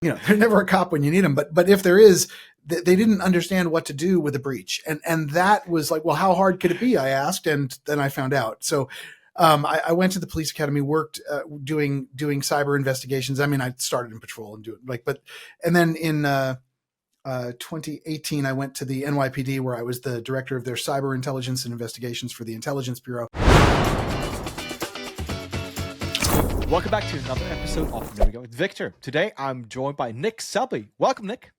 They're never a cop when you need them, but if there is, they didn't understand what to do with a breach. And that was like, well, how hard could it be? I asked, and then I found out. So I went to the police academy, worked doing cyber investigations. I mean, I started in patrol and and then in 2018, I went to the NYPD, where I was the director of their cyber intelligence and investigations for the Intelligence Bureau. Welcome back to another episode of There We Go with Victor. Today, I'm joined by Nick Selby. Welcome, Nick.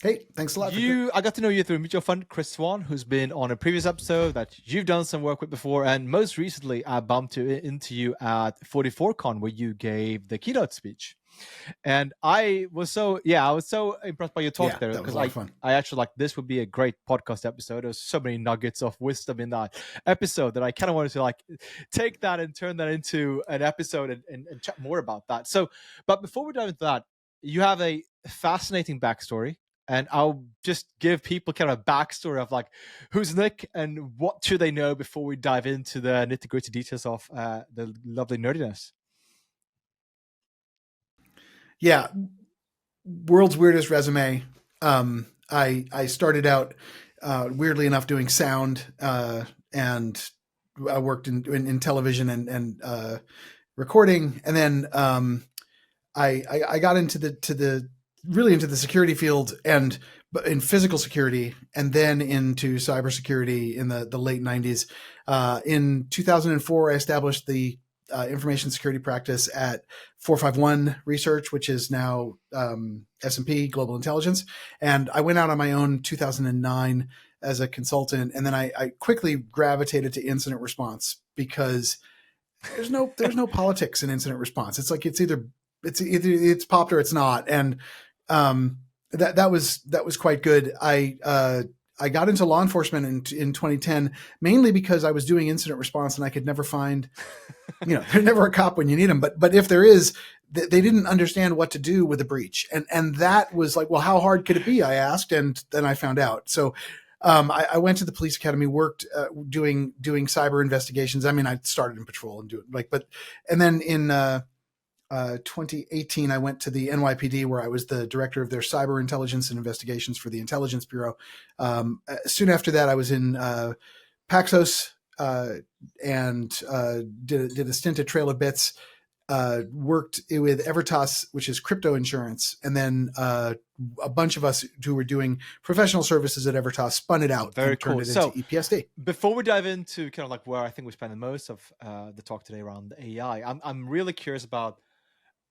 Hey, thanks a lot. I got to know you through a mutual friend, Chris Swan, who's been on a previous episode that you've done some work with before. And most recently, I bumped into you at 44Con, where you gave the keynote speech. And I was so impressed by your talk there, because I actually this would be a great podcast episode. There's so many nuggets of wisdom in that episode that I kind of wanted to take that and turn that into an episode and chat more about that. So, but before we dive into that, you have a fascinating backstory, and I'll just give people kind of a backstory of who's Nick and what should they know before we dive into the nitty-gritty details of the lovely nerdiness. Yeah, world's weirdest resume. I started out weirdly enough doing sound, and I worked in television and recording, and then I got into the security field, and in physical security, and then into cybersecurity in the late 90s. In 2004, I established the information security practice at 451 Research, which is now S&P Global Intelligence. And I went out on my own 2009 as a consultant, and then I quickly gravitated to incident response, because there's no politics in incident response. It's either it's popped or it's not, and that was quite good. I got into law enforcement in 2010, mainly because I was doing incident response and I could never find, they're never a cop when you need them. But if there is, they didn't understand what to do with a breach. And that was like, well, how hard could it be? I asked, and then I found out. So I went to the police academy, worked doing cyber investigations. I mean, I started in patrol and and then in 2018, I went to the NYPD, where I was the director of their cyber intelligence and investigations for the Intelligence Bureau. Soon after that, I was in Paxos and did a stint at Trail of Bits, worked with Evertas, which is crypto insurance. And then a bunch of us who were doing professional services at Evertas spun it out and turned it into EPSD. Before we dive into kind of where I think we spend the most of the talk today around AI, I'm really curious about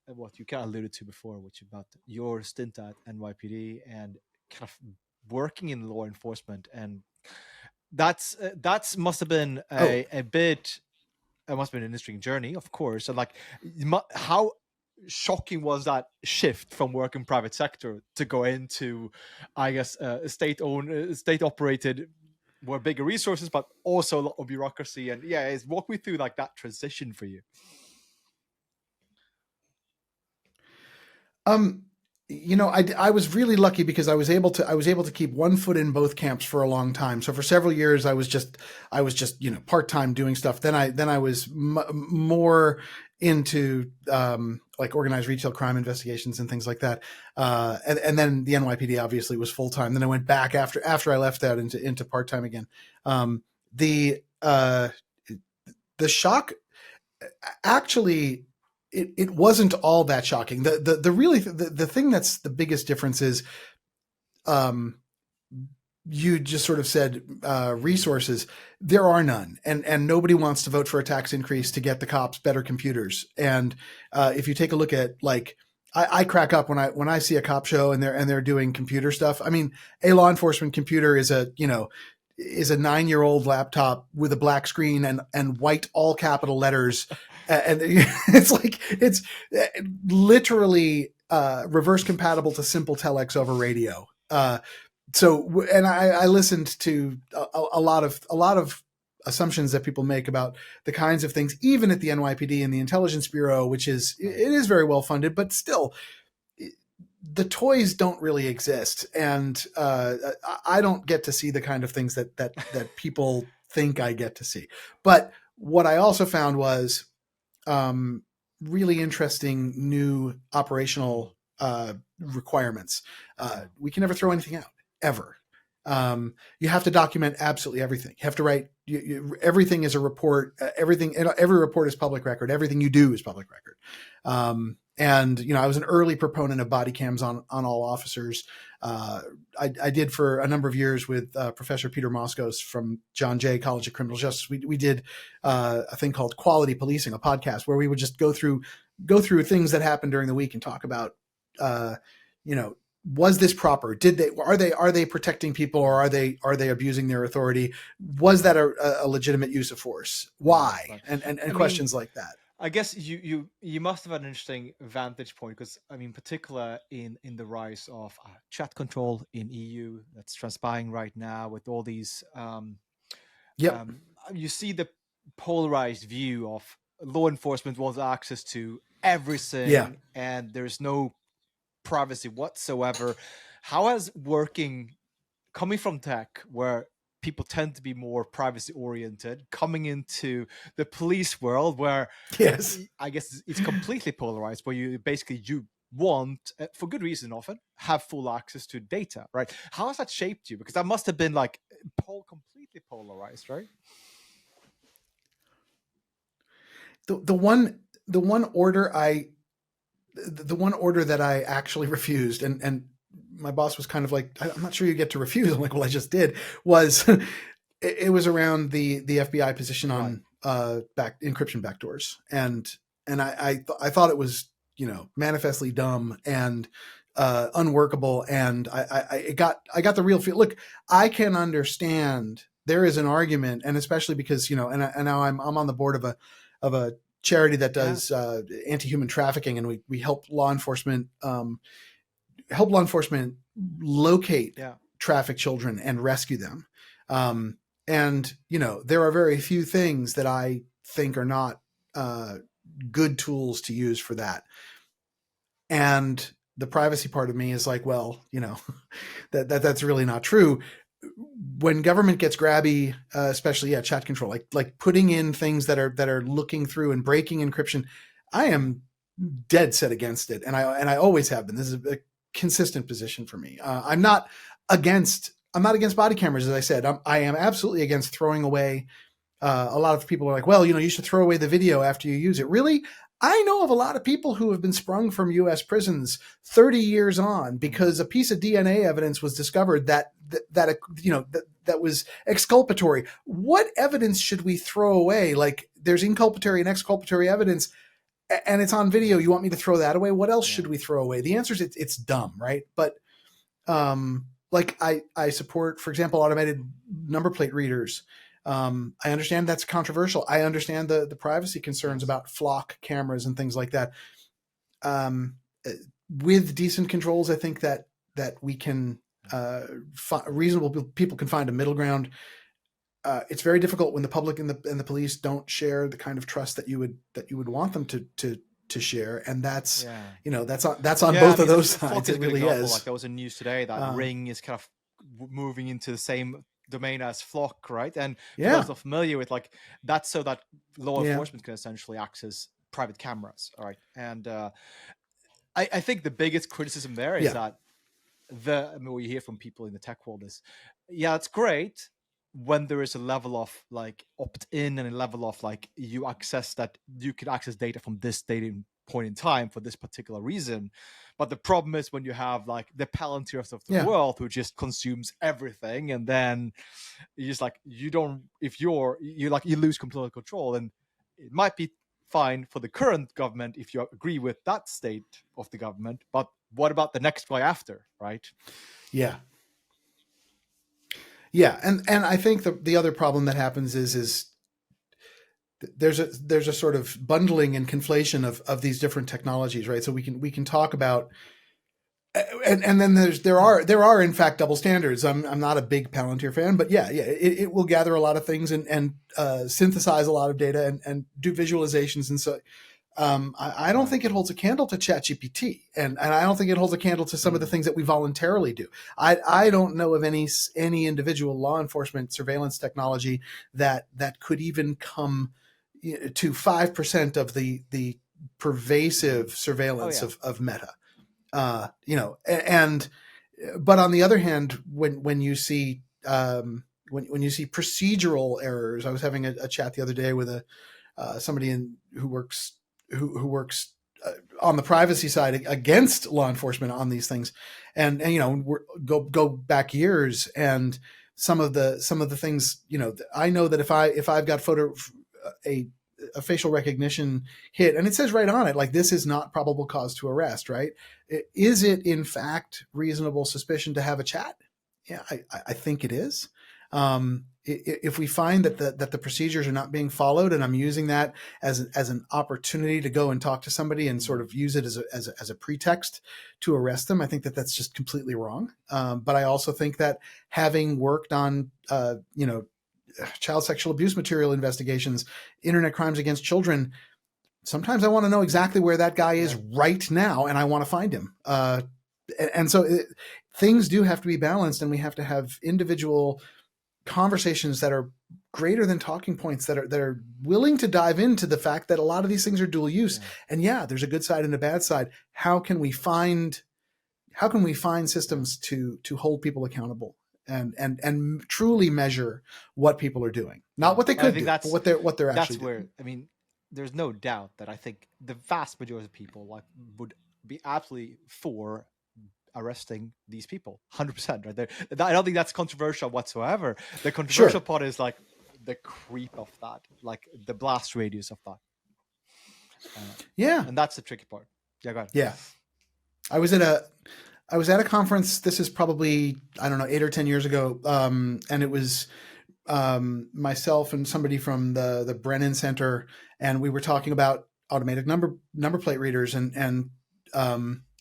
what you kind of alluded to before, which about your stint at NYPD and kind of working in law enforcement. And that's must have been a bit, it must have been an interesting journey, of course. And how shocking was that shift from work in private sector to go into, I guess, state-owned, state-operated, were bigger resources, but also a lot of bureaucracy. And walk me through that transition for you. I was really lucky, because I was able to keep one foot in both camps for a long time. So for several years, I was just part-time doing stuff. Then I was more into organized retail crime investigations and things like that. And then the NYPD obviously was full-time. Then I went back after I left that into part-time again. The shock, actually, it wasn't all that shocking. The thing that's the biggest difference is, you just sort of said resources. There are none, and nobody wants to vote for a tax increase to get the cops better computers. And if you take a look at I crack up when I see a cop show and they're doing computer stuff. I mean, a law enforcement computer is a 9-year-old laptop with a black screen and white all capital letters. And it's literally reverse compatible to simple telex over radio. And I listened to a lot of assumptions that people make about the kinds of things, even at the NYPD and the Intelligence Bureau, which is very well funded, but still the toys don't really exist. And I don't get to see the kind of things that people think I get to see. But what I also found was really interesting new operational requirements. We can never throw anything out ever. You have to document absolutely everything. You have to write everything is a report. Every report is public record. Everything you do is public record. And I was an early proponent of body cams on all officers. I did for a number of years with Professor Peter Moskos from John Jay College of Criminal Justice. We did a thing called Quality Policing, a podcast where we would just go through things that happened during the week and talk about, was this proper? Are they protecting people, or are they abusing their authority? Was that a legitimate use of force? Why? And questions like that. I guess you must have had an interesting vantage point, because particular in the rise of chat control in EU that's transpiring right now with all these. You see the polarized view of law enforcement wants access to everything, and there's no privacy whatsoever. How has coming from tech, where people tend to be more privacy oriented, coming into the police world where I guess it's completely polarized, where you want, for good reason often, have full access to data, right? How has that shaped you? Because that must have been completely polarized, right? The one order that I actually refused, and my boss was kind of like, I'm not sure you get to refuse. I'm like, well, I just did. It was around the FBI position on encryption backdoors, and I thought it was manifestly dumb and unworkable, and I got the real feel. Look, I can understand there is an argument, and especially because and now I'm on the board of a charity that does anti-human trafficking, and we help law enforcement locate trafficked children and rescue them. And there are very few things that I think are not good tools to use for that. And the privacy part of me is like, well, that's really not true. When government gets grabby, especially chat control, like putting in things that are looking through and breaking encryption, I am dead set against it, and I always have been. This is a consistent position for me. I'm not against body cameras, as I said. I am absolutely against throwing away. A lot of people are like, well, you should throw away the video after you use it. Really? I know of a lot of people who have been sprung from U.S. prisons 30 years on because a piece of DNA evidence was discovered that was exculpatory. What evidence should we throw away? Like, there's inculpatory and exculpatory evidence, and it's on video. You want me to throw that away? What else should we throw away? The answer is it's dumb, right? But I support, for example, automated number plate readers. I understand that's controversial. I understand the privacy concerns about flock cameras and things like that. With decent controls, I think that we can reasonable people can find a middle ground. It's very difficult when the public and the police don't share the kind of trust that you would want them to share, and that's that's on both of those sides. It really is. Like, there was a news today that Ring is kind of moving into the same domain as Flock, right? And those are familiar with that's so that law enforcement can essentially access private cameras, all right? And I think the biggest criticism there is that what you hear from people in the tech world is, it's great when there is a level of opt-in and a level of you could access data from this data point in time for this particular reason. But the problem is when you have the Palantir of the world who just consumes everything, and then you just you lose complete control. And it might be fine for the current government if you agree with that state of the government, but what about the next guy after, right? Yeah, and I think the other problem that happens is there's a sort of bundling and conflation of these different technologies, right? So we can talk about, and then there are in fact double standards. I'm not a big Palantir fan, but it will gather a lot of things and synthesize a lot of data and do visualizations, and so I don't think it holds a candle to ChatGPT, and I don't think it holds a candle to some of the things that we voluntarily do. I don't know of any individual law enforcement surveillance technology that could even come to 5% of the pervasive surveillance of Meta. And but on the other hand, when you see when you see procedural errors, I was having a chat the other day with somebody who works on the privacy side against law enforcement on these things, and go back years, and some of the things, I know that if I've got a facial recognition hit, and it says right on it, like, this is not probable cause to arrest, right? Is it in fact reasonable suspicion to have a chat? Yeah, I think it is. If we find that the procedures are not being followed, and I'm using that as an opportunity to go and talk to somebody and sort of use it as a pretext to arrest them, I think that that's just completely wrong. But I also think that, having worked on child sexual abuse material investigations, internet crimes against children, sometimes I want to know exactly where that guy is right now, and I want to find him. And so things do have to be balanced, and we have to have individual conversations that are greater than talking points, that are willing to dive into the fact that a lot of these things are dual use. And there's a good side and a bad side. How can we find systems to hold people accountable and truly measure what people are doing, not what they could do, but what they're actually doing. That's where, there's no doubt that I think the vast majority of people would be absolutely for arresting these people, 100%, right there. I don't think that's controversial whatsoever. The controversial part is like the creep of that, like the blast radius of that. And that's the tricky part. Yeah, go ahead. Yeah, I was at a conference. This is probably, I don't know, 8 or 10 years ago, and it was myself and somebody from the Brennan Center, and we were talking about automated number plate readers, and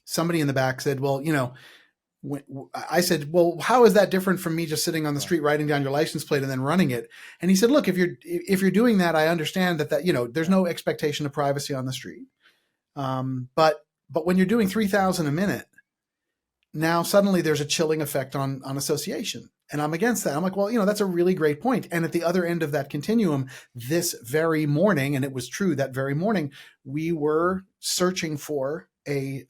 somebody in the back said, well, I said, well, how is that different from me just sitting on the street writing down your license plate and then running it? And he said, look, if you're doing that, I understand that there's no expectation of privacy on the street. But when you're doing 3,000 a minute, now suddenly there's a chilling effect on association. And I'm against that. I'm like, well, that's a really great point. And at the other end of that continuum, this very morning, and it was true that very morning, we were searching for a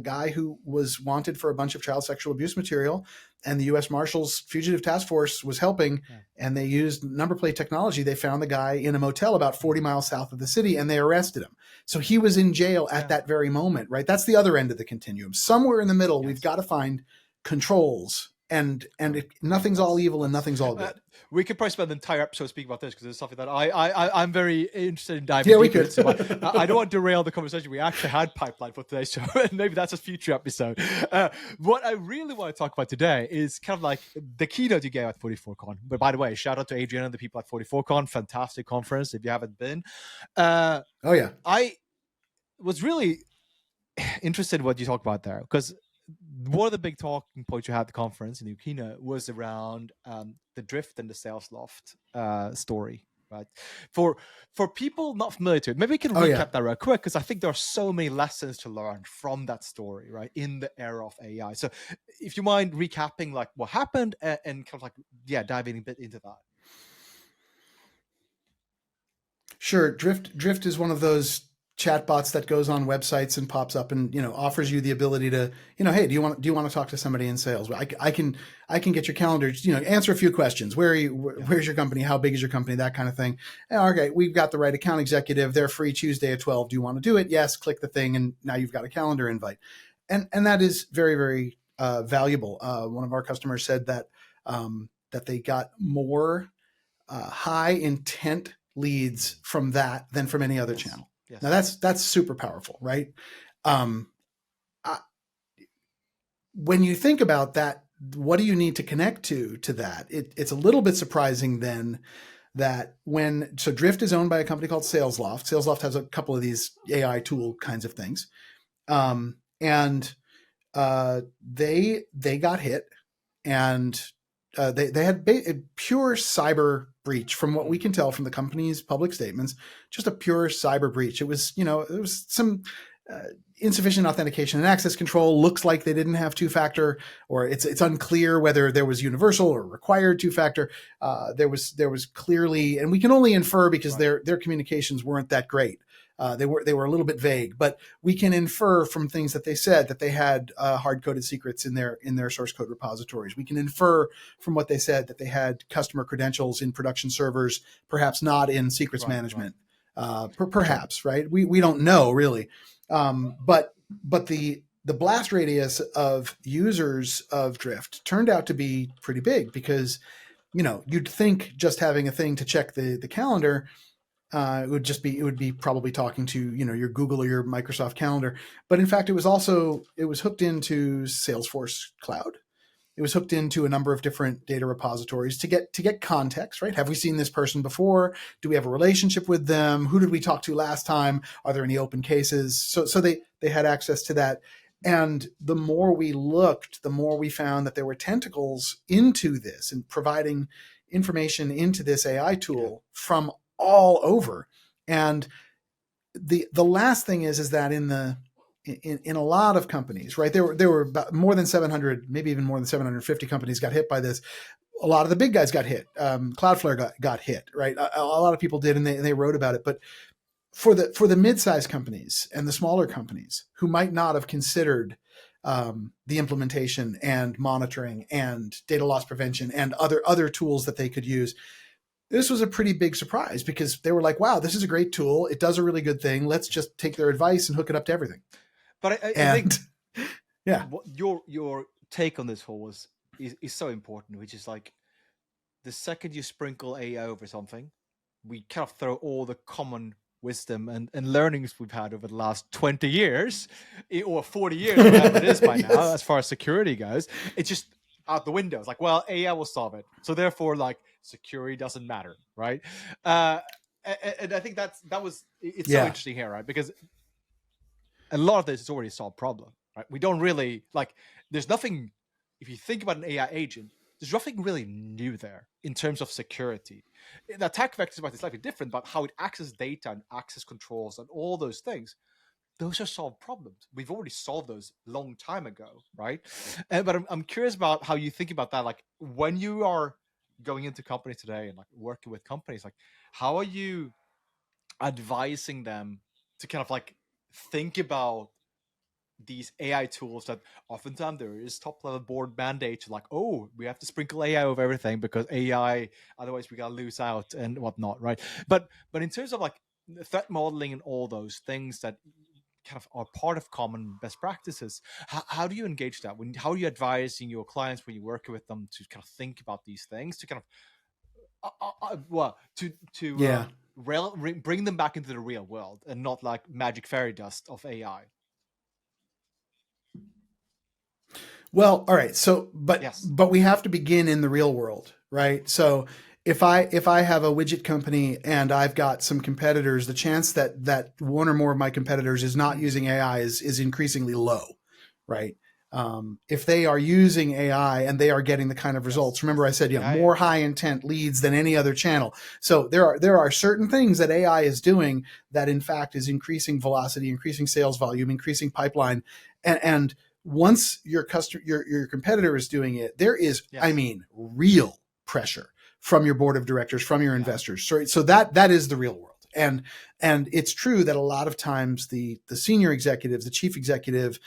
guy who was wanted for a bunch of child sexual abuse material, and the U.S. Marshals Fugitive Task Force was helping, and they used number plate technology. They found the guy in a motel about 40 miles south of the city, and they arrested him. So he was in jail at that very moment, right? That's the other end of the continuum. Somewhere in the middle, we've got to find controls, and nothing's all evil and nothing's all good. We could probably spend the entire episode speaking about this, because it's something that I'm very interested in diving deeper into. So I don't want to derail the conversation we actually had pipeline for today's show, and maybe that's a future episode. What I really want to talk about today is kind of like the keynote you gave at 44Con. But by the way, shout out to Adrian and the people at 44Con. Fantastic conference if you haven't been. I was really interested in what you talked about there, because one of the big talking points you had at the conference in your keynote was around the drift and the sales loft story, right? For people not familiar to it, maybe we can recap that real quick, because I think there are so many lessons to learn from that story, right, in the era of AI. So if you mind recapping like what happened and kind of like, diving a bit into that. Sure. Drift is one of those chatbots that goes on websites and pops up and offers you the ability to hey, do you want to talk to somebody in sales? I can get your calendar, answer a few questions. Where are you? Where's your company? How big is your company? That kind of thing. Okay, we've got the right account executive. They're free Tuesday at 12. Do you want to do it? Yes. Click the thing, and now you've got a calendar invite, and that is very, very valuable. One of our customers said that they got more high intent leads from that than from any other channel. Yes. Now that's super powerful, right? When you think about that, what do you need to connect to that? It's a little bit surprising then that so Drift is owned by a company called SalesLoft. SalesLoft has a couple of these AI tool kinds of things. And they got hit, and they had a pure cyber breach, from what we can tell from the company's public statements, just a pure cyber breach. It was, there was some insufficient authentication and access control. Looks like they didn't have two-factor, or it's unclear whether there was universal or required two-factor. There was clearly, and we can only infer because their communications weren't that great. They were a little bit vague, but we can infer from things that they said that they had hard-coded secrets in their source code repositories. We can infer from what they said that they had customer credentials in production servers, perhaps not in secrets management. Perhaps, right? We don't know really, but the blast radius of users of Drift turned out to be pretty big because, you'd think just having a thing to check the calendar, it would be probably talking to, your Google or your Microsoft Calendar. But in fact, it was hooked into Salesforce Cloud. It was hooked into a number of different data repositories to get context, right? Have we seen this person before? Do we have a relationship with them? Who did we talk to last time? Are there any open cases? So they had access to that. And the more we looked, the more we found that there were tentacles into this and providing information into this AI tool from all over. And the last thing is that in a lot of companies, right, there were about more than 700, maybe even more than 750 companies got hit by this. A lot of the big guys got hit. Cloudflare got hit, right? A lot of people did, and they wrote about it. But for the mid-sized companies and the smaller companies who might not have considered the implementation and monitoring and data loss prevention and other tools that they could use, this was a pretty big surprise because they were like, wow, this is a great tool. It does a really good thing. Let's just take their advice and hook it up to everything. But I think, yeah, your take on this whole is so important, which is like the second you sprinkle AI over something, we kind of throw all the common wisdom and learnings we've had over the last 20 years or 40 years, whatever it is by now, yes, as far as security goes. It's just out the window. It's like, well, AI will solve it. So therefore, like, security doesn't matter, right? And I think it's so interesting here, right? Because a lot of this is already a solved problem, right? We don't really, like, there's nothing, if you think about an AI agent, there's nothing really new there in terms of security. The attack vectors might be slightly different, but how it accesses data and access controls and all those things, those are solved problems. We've already solved those a long time ago, right? But I'm curious about how you think about that. Like, when you are going into companies today and like working with companies, like, how are you advising them to kind of like think about these AI tools that oftentimes there is top level board mandate to, like, oh, we have to sprinkle AI over everything because AI, otherwise we gotta lose out and whatnot, right? But in terms of like threat modeling and all those things that kind of are part of common best practices, how do you engage that? How are you advising your clients when you're working with them to kind of think about these things, to kind of bring them back into the real world and not like magic fairy dust of AI? Well, all right. So, but we have to begin in the real world, right? So if I have a widget company and I've got some competitors, the chance that one or more of my competitors is not using AI is increasingly low, right? If they are using AI and they are getting the kind of results, remember I said, more high intent leads than any other channel. So there are certain things that AI is doing that in fact is increasing velocity, increasing sales volume, increasing pipeline, and once your competitor is doing it, there is, I mean, real pressure from your board of directors, from your investors. So that is the real world. And it's true that a lot of times the senior executives, the chief executive,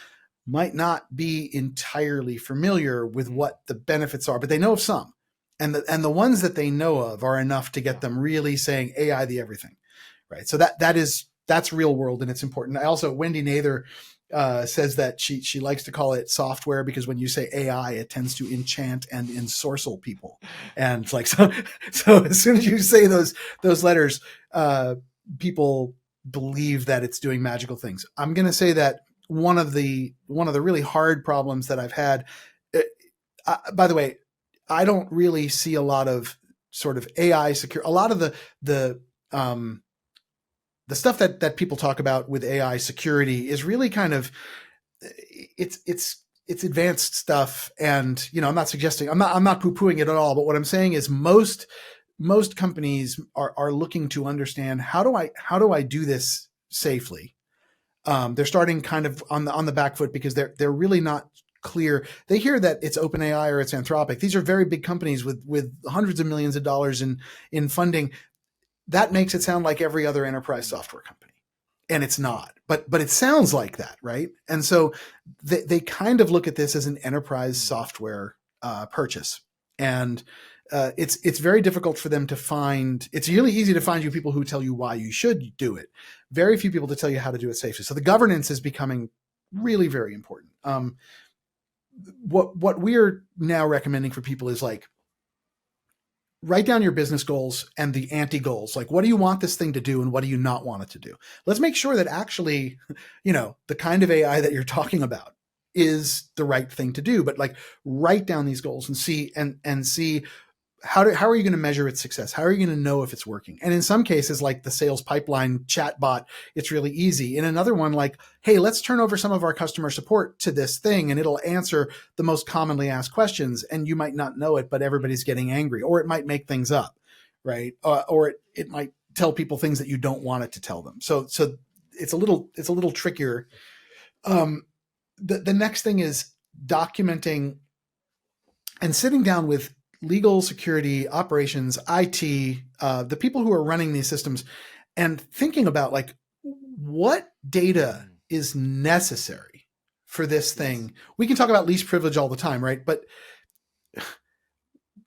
might not be entirely familiar with what the benefits are, but they know of some. And the ones that they know of are enough to get them really saying AI the everything. Right. So that's real world, and it's important. I also, Wendy Nather says that she likes to call it software because when you say AI, it tends to enchant and ensorcel people. And it's like, so as soon as you say those letters, people believe that it's doing magical things. I'm going to say that one of the really hard problems that I've had, by the way, I don't really see a lot of sort of AI secure. A lot of the stuff that people talk about with AI security is really kind of it's advanced stuff. And, I'm not suggesting, I'm not poo-pooing it at all. But what I'm saying is most companies are looking to understand how do I do this safely? They're starting kind of on the back foot because they're really not clear. They hear that it's OpenAI or it's Anthropic. These are very big companies with hundreds of millions of dollars in funding. That makes it sound like every other enterprise software company. and it's not, but it sounds like that, right? And so they kind of look at this as an enterprise software purchase, and it's very difficult for them to find. It's really easy to find you people who tell you why you should do it. Very few people to tell you how to do it safely. So the governance is becoming really very important. What we're now recommending for people is like, write down your business goals and the anti-goals. Like, what do you want this thing to do and what do you not want it to do? Let's make sure that actually, the kind of AI that you're talking about is the right thing to do. But like, write down these goals and see how are you going to measure its success? How are you going to know if it's working? And in some cases, like the sales pipeline chatbot, it's really easy. In another one, like, hey, let's turn over some of our customer support to this thing and it'll answer the most commonly asked questions. And you might not know it, but everybody's getting angry, or it might make things up, right? Or it might tell people things that you don't want it to tell them. So it's a little trickier. The next thing is documenting and sitting down with legal, security, operations, IT, the people who are running these systems, and thinking about like, what data is necessary for this thing. We can talk about least privilege all the time, right? But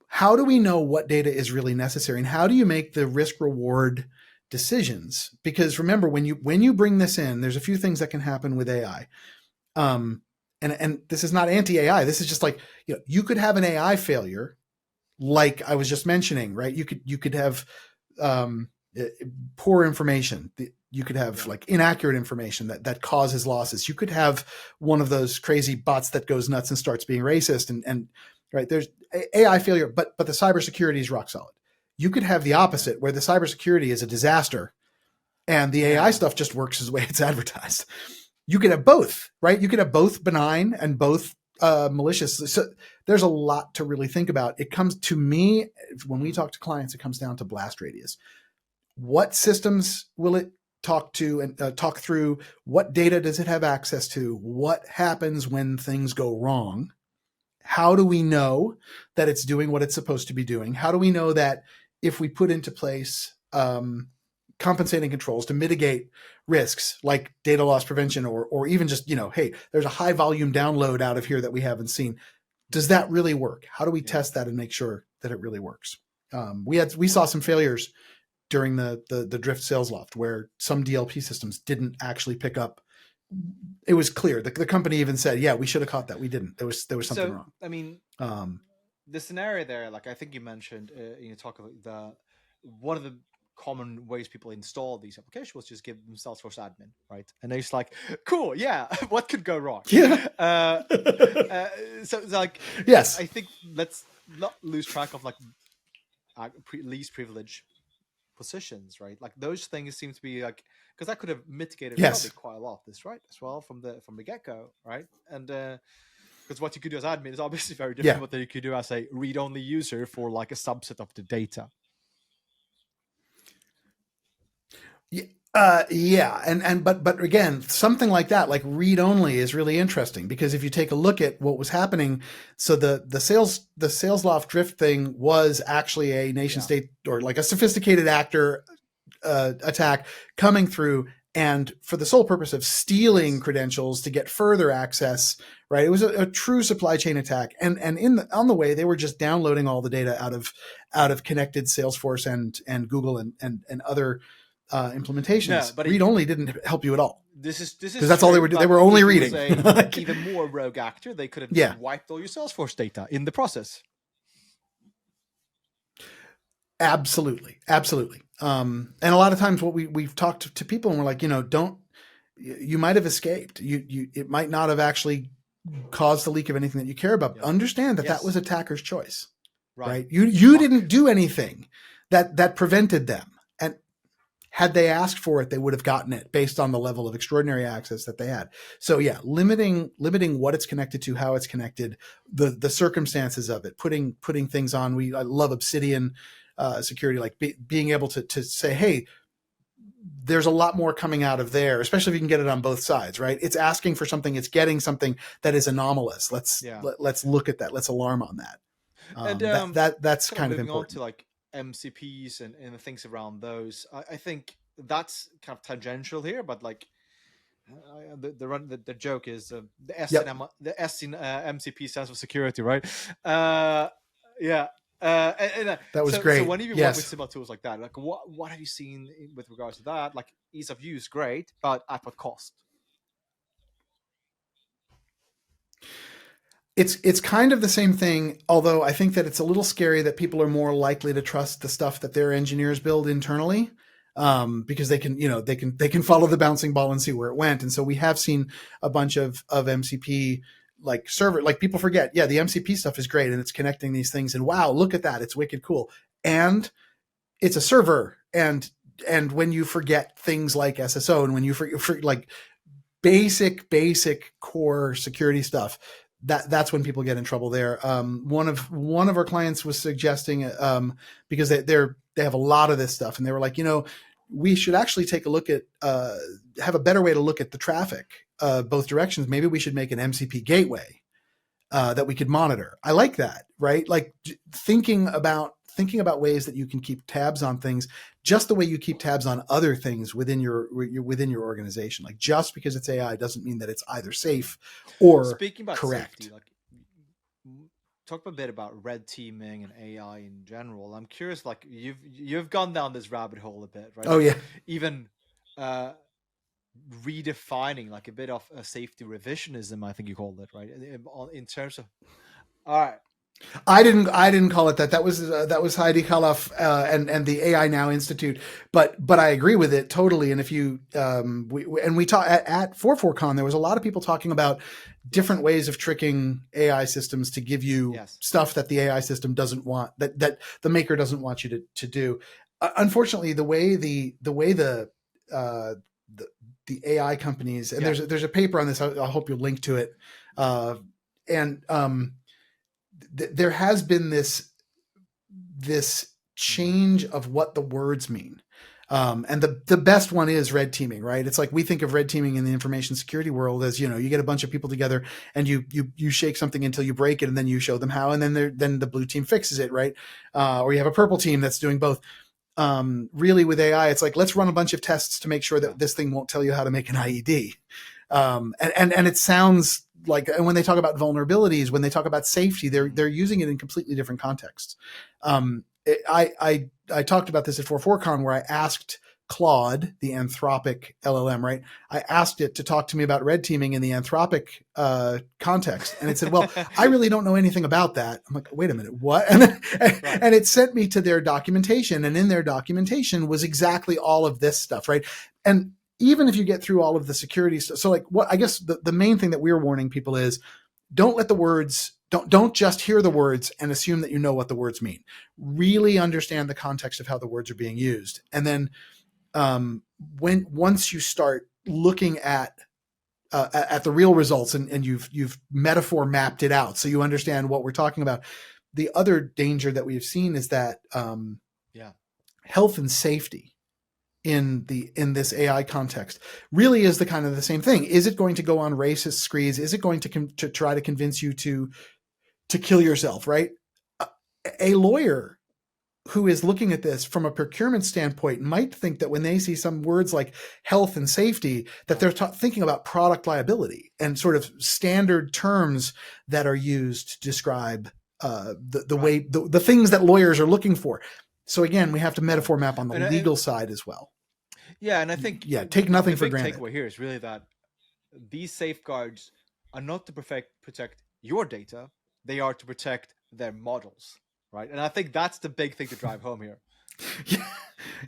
how do we know what data is really necessary, and how do you make the risk reward decisions? Because remember, when you bring this in, there's a few things that can happen with AI. And this is not anti-AI. This is just like, you could have an AI failure, like I was just mentioning, right? You could have poor information. You could have like inaccurate information that causes losses. You could have one of those crazy bots that goes nuts and starts being racist, and right, there's AI failure, but the cybersecurity is rock solid. You could have the opposite, where the cybersecurity is a disaster and the AI stuff just works as the way it's advertised. You could have both, right? You could have both benign and both malicious. So there's a lot to really think about. It comes to me, when we talk to clients, it comes down to blast radius. What systems will it talk to and talk through? What data does it have access to? What happens when things go wrong? How do we know that it's doing what it's supposed to be doing? How do we know that if we put into place compensating controls to mitigate risks like data loss prevention, or even just, hey, there's a high volume download out of here that we haven't seen. Does that really work? How do we test that and make sure that it really works? We saw some failures during the Drift sales loft where some DLP systems didn't actually pick up. It was clear. The company even said, yeah, we should have caught that. We didn't. There was something wrong. I mean, the scenario there, like I think you mentioned, talk about one of the common ways people install these applications was just give them Salesforce admin, right? And they're just like, cool, yeah, what could go wrong? Yeah. So it's like, yes, I think let's not lose track of like least privilege positions, right? Like those things seem to be like, because that could have mitigated probably quite a lot of this, right? As well from the get-go, right? And because what you could do as admin is obviously very different from what you could do as a read-only user for like a subset of the data. But again, something like that, like read only, is really interesting, because if you take a look at what was happening, so the sales loft drift thing was actually a nation state, or like a sophisticated actor attack coming through, and for the sole purpose of stealing credentials to get further access, right? It was a true supply chain attack, and on the way they were just downloading all the data out of connected Salesforce and Google and other implementations. No, but read only didn't help you at all. This is because that's all they were doing. They were only reading. Even more rogue actor, they could have wiped all your Salesforce data in the process. Absolutely. And a lot of times, what we've talked to people, and we're like, you might have escaped. It might not have actually caused the leak of anything that you care about. Yep. Understand that that was attacker's choice, right? You didn't do anything that prevented them. Had they asked for it, they would have gotten it based on the level of extraordinary access that they had. So limiting what it's connected to, how it's connected, the circumstances of it, putting things on. I love Obsidian security, like being able to say, hey, there's a lot more coming out of there, especially if you can get it on both sides, right? It's asking for something, it's getting something that is anomalous. Let's look at that. Let's alarm on that. That's kind of important. On to like MCPs and things around those. I think that's kind of tangential here, but like the joke is the S Yep. in MCP stands for security, right? Yeah. That was So great. when you work with Yes. similar tools like that, like what have you seen with regards to that? Like ease of use, great, but at what cost? It's kind of the same thing, although I think that it's a little scary that people are more likely to trust the stuff that their engineers build internally, because they can follow the bouncing ball and see where it went. And so we have seen a bunch of MCP like server, like people forget, yeah, the MCP stuff is great and it's connecting these things, and wow, look at that, it's wicked cool, and it's a server, and when you forget things like SSO, and when you forget like basic core security stuff, that's when people get in trouble there. One of our clients was suggesting, because they have a lot of this stuff, and they were like, we should actually take a look at, have a better way to look at the traffic, both directions. Maybe we should make an MCP gateway that we could monitor. I like that, right? Like thinking about ways that you can keep tabs on things, just the way you keep tabs on other things within your organization. Like just because it's AI doesn't mean that it's either safe or Speaking about correct. safety, like talk a bit about red teaming and AI in general. I'm curious, like you've gone down this rabbit hole a bit, right? Oh yeah, even redefining like a bit of a safety revisionism, I think you called it, right? In terms of, all right. I didn't call it that. That was Heidi Kaloff and the AI Now Institute. But I agree with it totally. And if you we talk at 44Con, there was a lot of people talking about different ways of tricking AI systems to give you stuff that the AI system doesn't want, that the maker doesn't want you to do. Unfortunately, the way the AI companies, and there's a paper on this. I hope you'll link to it. There has been this change of what the words mean. And the best one is red teaming, right? It's like we think of red teaming in the information security world as, you get a bunch of people together and you shake something until you break it, and then you show them how, and then the blue team fixes it, right? Or you have a purple team that's doing both. Really with AI, it's like, let's run a bunch of tests to make sure that this thing won't tell you how to make an IED. And it sounds like, and when they talk about vulnerabilities, when they talk about safety, they're using it in completely different contexts. I talked about this at 44Con, where I asked Claude, the Anthropic LLM, right? I asked it to talk to me about red teaming in the Anthropic context, and it said, "Well, I really don't know anything about that." I'm like, "Wait a minute, what?" And it sent me to their documentation, and in their documentation was exactly all of this stuff, right? And even if you get through all of the security stuff, so like what I guess the main thing that we're warning people is, don't let the words, don't just hear the words and assume that you know what the words mean. Really understand the context of how the words are being used. And then once you start looking at the real results, and you've metaphor mapped it out, so you understand what we're talking about. The other danger that we've seen is that health and safety in this AI context really is the kind of the same thing. Is it going to go on racist screeds? Is it going to try to convince you to kill yourself, right? A lawyer who is looking at this from a procurement standpoint might think that when they see some words like health and safety, that they're thinking about product liability and sort of standard terms that are used to describe the way the things that lawyers are looking for. So again, we have to metaphor map on the legal side as well. Yeah, and I think take nothing for granted. The big takeaway here is really that these safeguards are not to protect your data; they are to protect their models, right? And I think that's the big thing to drive home here.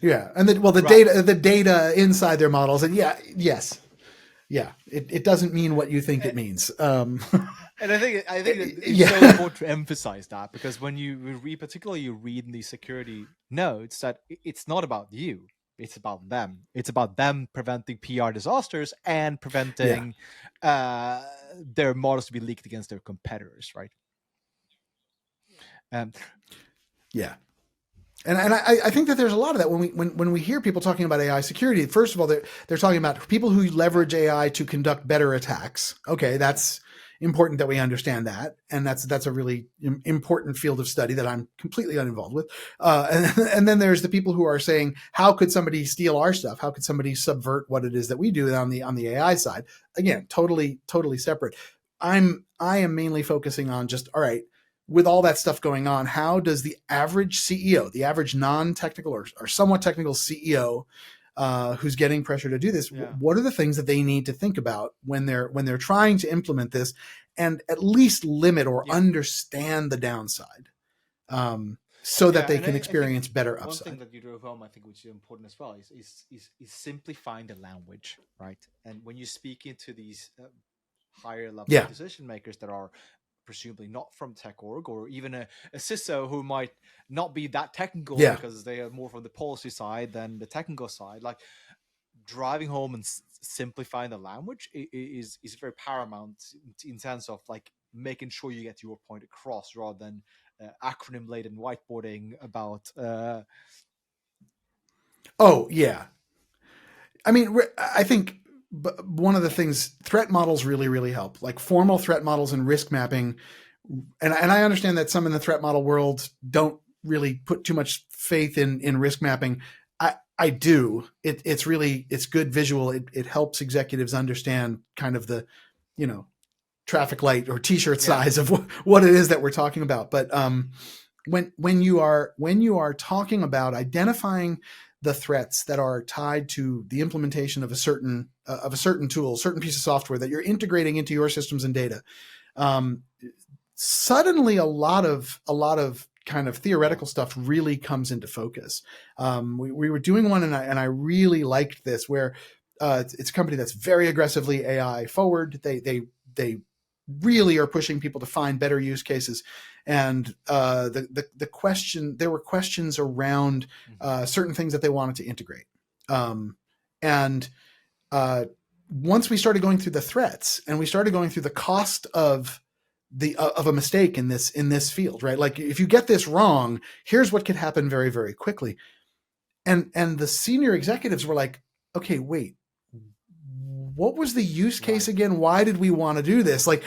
Yeah, and the data inside their models, and yes, it doesn't mean what you think it means. And I think it's so important to emphasize that, because when you read in these security notes that it's not about you, it's about them. It's about them preventing PR disasters and preventing their models to be leaked against their competitors, right? Yeah. And I think that there's a lot of that when we hear people talking about AI security. First of all, they're talking about people who leverage AI to conduct better attacks. Okay, that's important that we understand that, and that's a really important field of study that I'm completely uninvolved with. And then there's the people who are saying, how could somebody steal our stuff? How could somebody subvert what it is that we do on the AI side? Again, totally separate. I am mainly focusing on just, all right, with all that stuff going on, how does the average CEO, the average non-technical or somewhat technical CEO, who's getting pressure to do this, what are the things that they need to think about when they're trying to implement this, and at least limit or understand the downside, so that they can experience better upside. One thing that you drove home, I think, which is important as well, is simplifying the language, right? And when you speak into these higher level decision makers that are presumably not from tech org, or even a CISO who might not be that technical because they are more from the policy side than the technical side, like driving home and simplifying the language is very paramount in sense of like making sure you get your point across rather than acronym laden whiteboarding about I mean, I think one of the things, threat models really help, like formal threat models and risk mapping. And I understand that some in the threat model world don't really put too much faith in risk mapping. I do. It's good visual. It helps executives understand kind of the, traffic light or t-shirt size of what it is that we're talking about. But when you are talking about identifying the threats that are tied to the implementation of a certain tool, certain piece of software that you're integrating into your systems and data, suddenly a lot of kind of theoretical stuff really comes into focus. We were doing one, and I really liked this, where it's a company that's very aggressively AI forward. They really are pushing people to find better use cases. And there were questions around certain things that they wanted to integrate. And once we started going through the threats and we started going through the cost of a mistake in this field, right? Like, if you get this wrong, here's what could happen very, very quickly. And the senior executives were like, okay, wait, what was the use case again? Why did we want to do this? Like,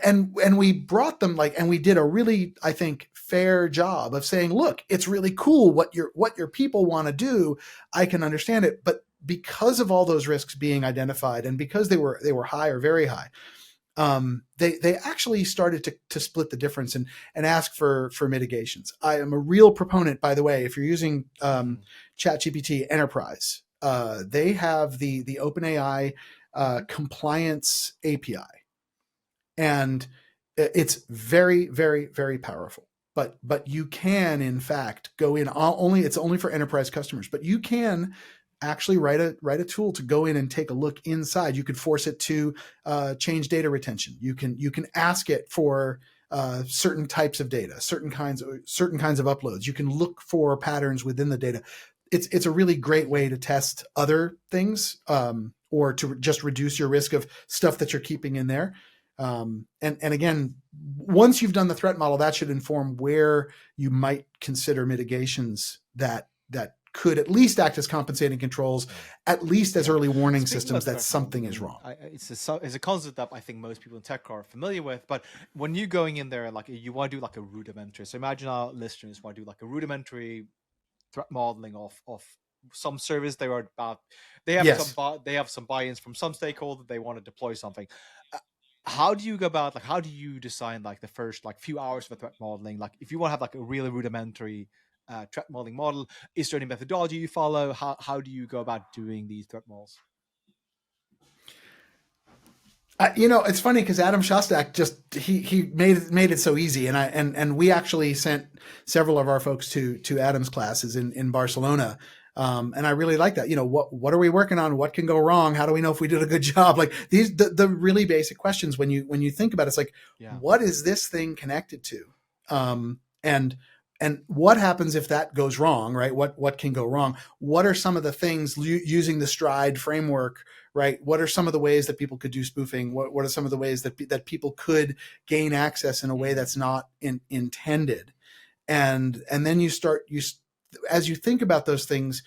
and we brought them, like, and we did a really, I think, fair job of saying, look, it's really cool what your people want to do. I can understand it, but because of all those risks being identified, and because they were high or very high, they actually started to split the difference and ask for mitigations. I am a real proponent, by the way, if you're using ChatGPT Enterprise, they have the OpenAI compliance API, and it's very, very, very powerful. But you can, in fact, go in it's only for enterprise customers, but you can actually write a tool to go in and take a look inside. You could force it to change data retention. You can ask it for certain types of data, certain kinds of uploads. You can look for patterns within the data. It's a really great way to test other things, or to just reduce your risk of stuff that you're keeping in there. And again, once you've done the threat model, that should inform where you might consider mitigations that could at least act as compensating controls, at least as early warning systems that something is wrong. It's a concept that I think most people in tech are familiar with, but when you're going in there, like, you want to do like a rudimentary. So imagine our listeners want to do like a rudimentary threat modeling of some service they have some buy-ins from some stakeholder, they want to deploy something. How do you go about, like, how do you design like the first like few hours of threat modeling? Like, if you want to have like a really rudimentary threat modeling model, is there any methodology you follow? How do you go about doing these threat models? It's funny because Adam Shostak he made it so easy, and we actually sent several of our folks to Adam's classes in Barcelona, and I really like that. What are we working on? What can go wrong? How do we know if we did a good job? Like, these the really basic questions when you think about it, it's like, what is this thing connected to? And what happens if that goes wrong, right? What can go wrong? What are some of the things using the STRIDE framework, right? What are some of the ways that people could do spoofing? What are some of the ways that people could gain access in a way that's not intended? And then as you think about those things,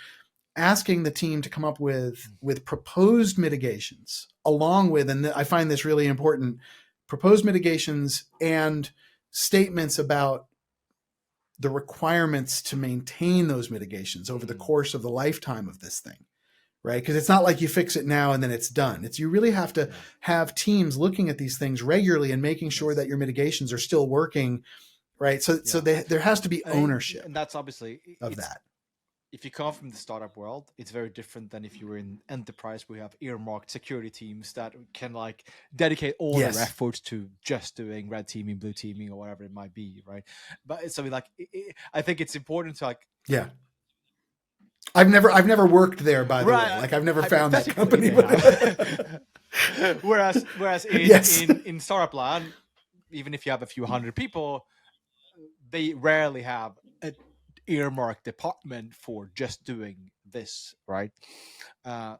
asking the team to come up with proposed mitigations along with, and I find this really important, proposed mitigations and statements about the requirements to maintain those mitigations over the course of the lifetime of this thing, right? Because it's not like you fix it now and then it's done. It's, you really have to have teams looking at these things regularly and making sure that your mitigations are still working, right? So there has to be ownership, and that's obviously of that. If you come from the startup world, it's very different than if you were in enterprise, where you have earmarked security teams that can like dedicate all their efforts to just doing red teaming, blue teaming, or whatever it might be, right? But it's something like I think it's important to like I've never worked there, by the way. Like I've never found that company. whereas in startup land, even if you have a few hundred people, they rarely have a earmarked department for just doing this, right? Right.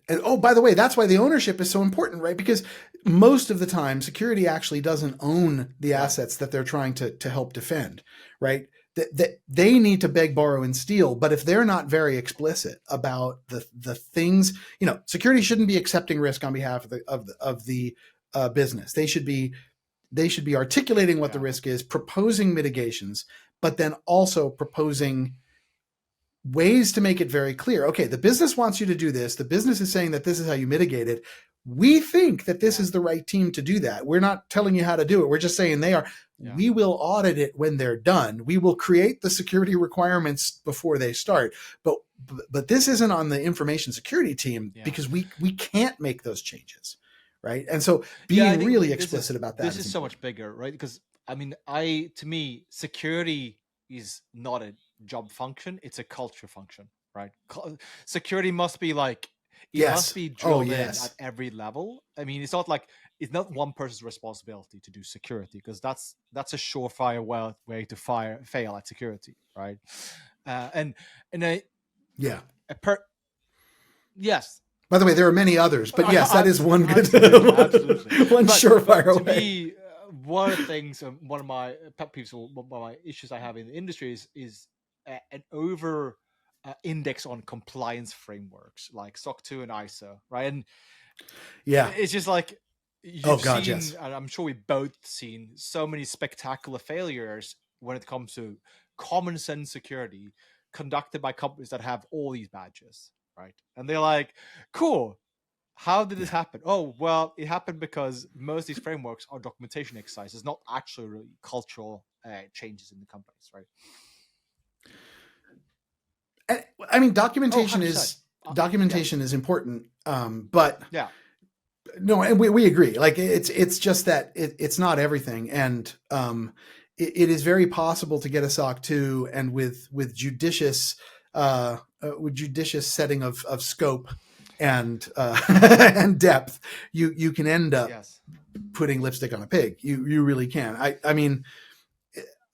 And oh, by the way, that's why the ownership is so important, right? Because most of the time, security actually doesn't own the assets that they're trying to help defend, right? They need to beg, borrow, and steal. But if they're not very explicit about the things, security shouldn't be accepting risk on behalf of the business. They should be articulating what the risk is, proposing mitigations, but then also proposing ways to make it very clear. Okay, the business wants you to do this. The business is saying that this is how you mitigate it. We think that this is the right team to do that. We're not telling you how to do it. We're just saying they are. Yeah. We will audit it when they're done. We will create the security requirements before they start. But this isn't on the information security team because we can't make those changes. Right. And so being really explicit about that. This is so much bigger, right? Because to me, security is not a job function. It's a culture function, right? Security must be like, must be drilled in at every level. It's not like, it's not one person's responsibility to do security, because that's a surefire way to fail at security, right? Yes. By the way, there are many others, but yes, that is one good, absolutely. one surefire way. To me, one of the things, one of my pet peeves, one of my issues I have in the industry is an over index on compliance frameworks like SOC 2 and ISO, right? And it's just like, and I'm sure we've both seen so many spectacular failures when it comes to common sense security conducted by companies that have all these badges. Right. And they're like, cool. How did this happen? Oh, well, it happened because most of these frameworks are documentation exercises, not actually really cultural changes in the companies, right? Documentation is important, but no, and we agree. Like it's just that it's not everything, and it is very possible to get a SOC 2 and with judicious setting of scope and and depth, you can end up putting lipstick on a pig. You really can.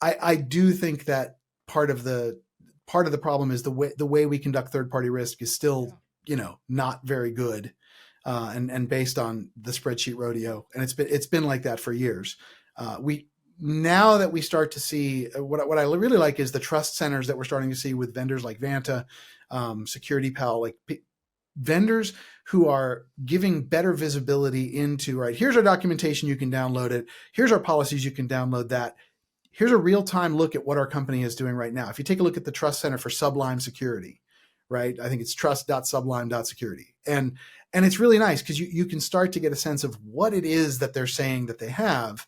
I do think that part of the problem is the way we conduct third-party risk is still not very good, and based on the spreadsheet rodeo, and it's been like that for years. Now that we start to see what I really like is the trust centers that we're starting to see with vendors like Vanta, SecurityPal, like vendors who are giving better visibility into, right, here's our documentation, you can download it. Here's our policies, you can download that. Here's a real-time look at what our company is doing right now. If you take a look at the Trust Center for Sublime Security, right, I think it's trust.sublime.security. And it's really nice because you can start to get a sense of what it is that they're saying that they have,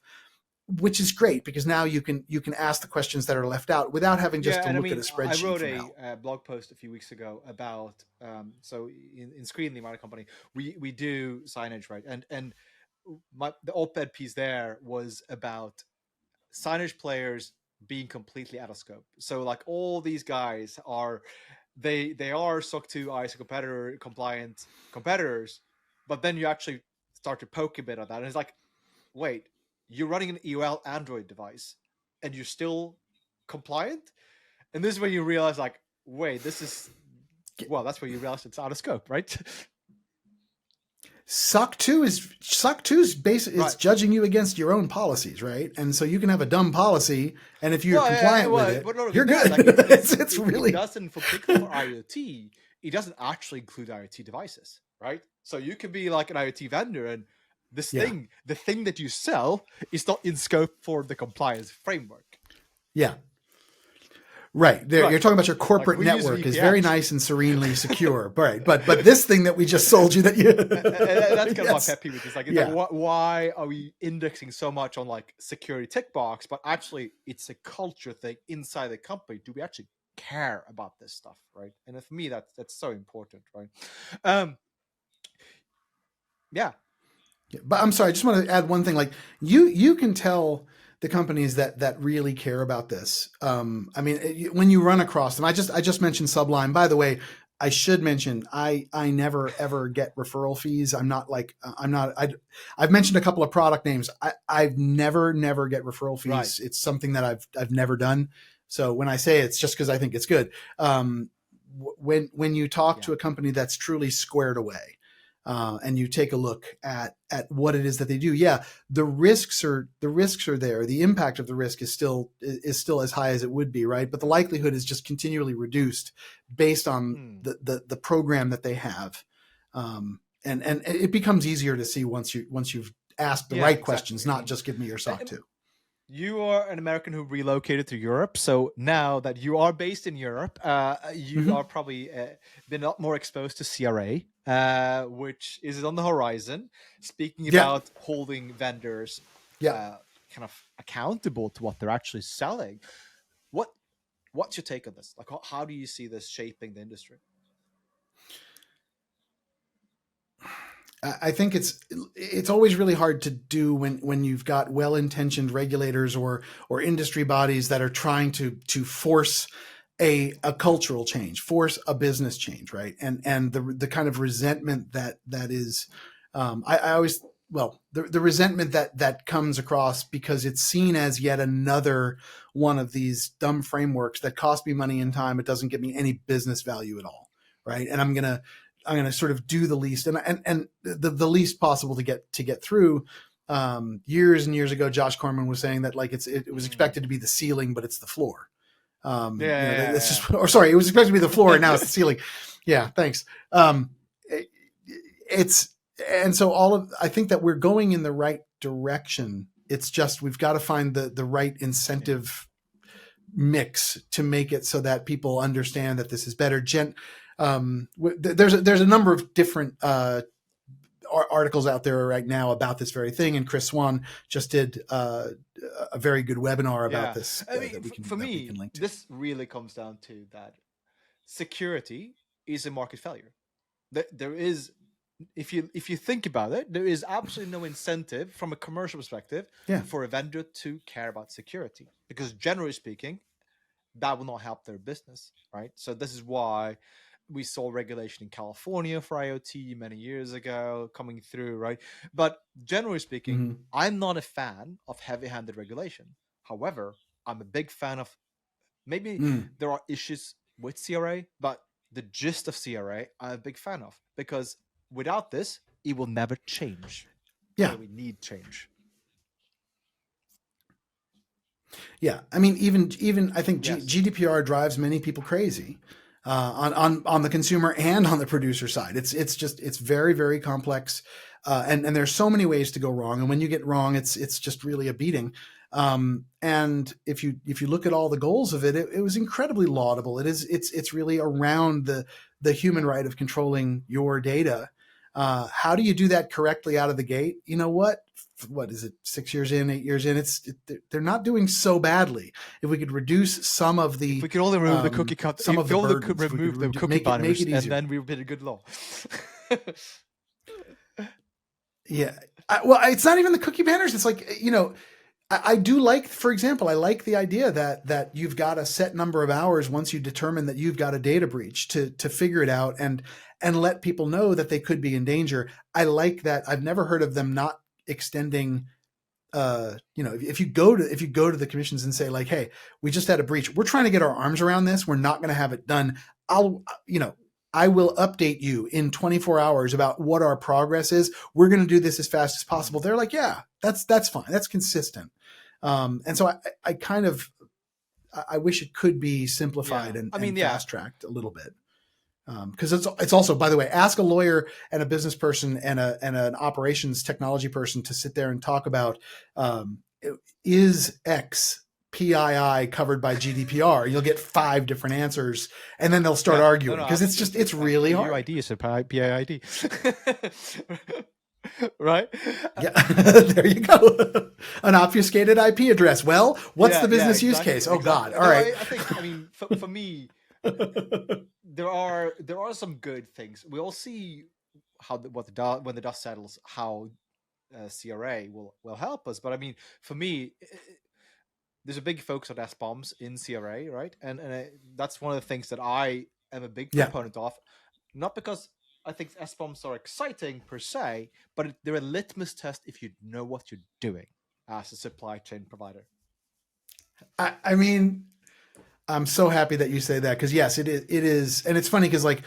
which is great because now you can ask the questions that are left out without having just to look at a spreadsheet. I wrote a blog post a few weeks ago about so in Screenly, my company, we do signage, right? And the op-ed piece there was about signage players being completely out of scope. So like all these guys are SOC 2 ISO compliant competitors, but then you actually start to poke a bit at that, and it's like, wait, you're running an EOL Android device and you're still compliant? And this is when you realize, like, wait, that's where you realize it's out of scope, right? SOC 2 is basically it's judging you against your own policies, right? And so you can have a dumb policy, and if you're compliant with it, you're good. Like, it's really, it doesn't, particularly for IoT, it doesn't actually include IoT devices, right? So you could be like an IoT vendor and this Yeah. thing, the thing that you sell, is not in scope for the compliance framework. Yeah. Right. There, Right. you're talking about your Like corporate we use network is very VPNs. nice and serenely secure. Right. But this thing that we just sold you that you That's kind of my Yes. pet peeve with this. Like, Yeah. why are we indexing so much on like security tick box, but actually it's a culture thing inside the company? Do we actually care about this stuff, right? And for me, that's so important, right? Yeah. But I'm sorry, I just want to add one thing. Like you can tell the companies that really care about this. I mean, when you run across them, I just mentioned Sublime. By the way, I should mention I never ever get referral fees. I'm not like I've mentioned a couple of product names. I've never get referral fees. Right. It's something that I've never done. So when I say it's just because I think it's good. When you talk to a company that's truly squared away, and you take a look at what it is that they do, yeah, the risks are there. The impact of the risk is still as high as it would be, right? But the likelihood is just continually reduced based on the program that they have, and it becomes easier to see once you've asked the right questions, not just give me your SOC 2. You are an American who relocated to Europe, so now that you are based in Europe, you are probably been a lot more exposed to CRA, which is on the horizon. Speaking about holding vendors kind of accountable to what they're actually selling, what's your take on this? Like, how do you see this shaping the industry? I think it's always really hard to do when you've got well-intentioned regulators or industry bodies that are trying to force a cultural change, force a business change, right? And the kind of resentment that is, I always, well, the resentment that comes across because it's seen as yet another one of these dumb frameworks that cost me money and time. It doesn't give me any business value at all, right? And I'm gonna sort of do the least and the least possible to get through. Years and years ago, Josh Corman was saying that like it was expected to be the ceiling, but it's the floor. Just, or sorry, it was expected to be the floor, and now it's the ceiling. Yeah, thanks. And so I think that we're going in the right direction. It's just we've got to find the right incentive mix to make it so that people understand that this is better. There's a number of different articles out there right now about this very thing, and Chris Swan just did a very good webinar about this. I mean, for me, this really comes down to that security is a market failure. There is, if you think about it, there is absolutely no incentive from a commercial perspective for a vendor to care about security, because generally speaking, that will not help their business, right? So this is why we saw regulation in California for IoT many years ago coming through, right? But generally speaking, I'm not a fan of heavy-handed regulation. However, I'm a big fan of, maybe there are issues with CRA, but the gist of CRA, I'm a big fan of, because without this, it will never change. Yeah. So we need change. Yeah. I mean, even I think GDPR drives many people crazy. On the consumer and on the producer side, it's very, very complex, and there's so many ways to go wrong. And when you get wrong, it's just really a beating. And if you look at all the goals of it was incredibly laudable. It's really around the human right of controlling your data. How do you do that correctly out of the gate? You know what is it? 6 years in, 8 years in, they're not doing so badly. If we could reduce some of the, if we could only remove the cookie cut, some of the burdens, remove the cookie banners, and then we would have a good law. Yeah. Well, it's not even the cookie banners. It's like, I do like, for example, I like the idea that you've got a set number of hours once you determine that you've got a data breach to figure it out and let people know that they could be in danger. I like that. I've never heard of them not extending. If you go to the commissions and say like, hey, we just had a breach. We're trying to get our arms around this. We're not going to have it done. I will update you in 24 hours about what our progress is. We're going to do this as fast as possible. They're like, yeah, that's fine. That's consistent. And so I kind of, I wish it could be simplified and fast tracked a little bit. Because it's also, by the way, ask a lawyer and a business person and an operations technology person to sit there and talk about, is X PII covered by GDPR? You'll get 5 different answers, and then they'll start arguing, because it's really hard. UID is a PIID. Right? Yeah, there you go. An obfuscated IP address. Well, what's the business use case? Oh, God. All right. I mean, for me, there are some good things. We all see how when the dust settles, how CRA will help us. But I mean, for me, there's a big focus on SBOMs in CRA, right? And that's one of the things that I am a big proponent of. Not because I think SBOMs are exciting per se, but they're a litmus test if you know what you're doing as a supply chain provider. I mean, I'm so happy that you say that, because yes, it is, and it's funny because like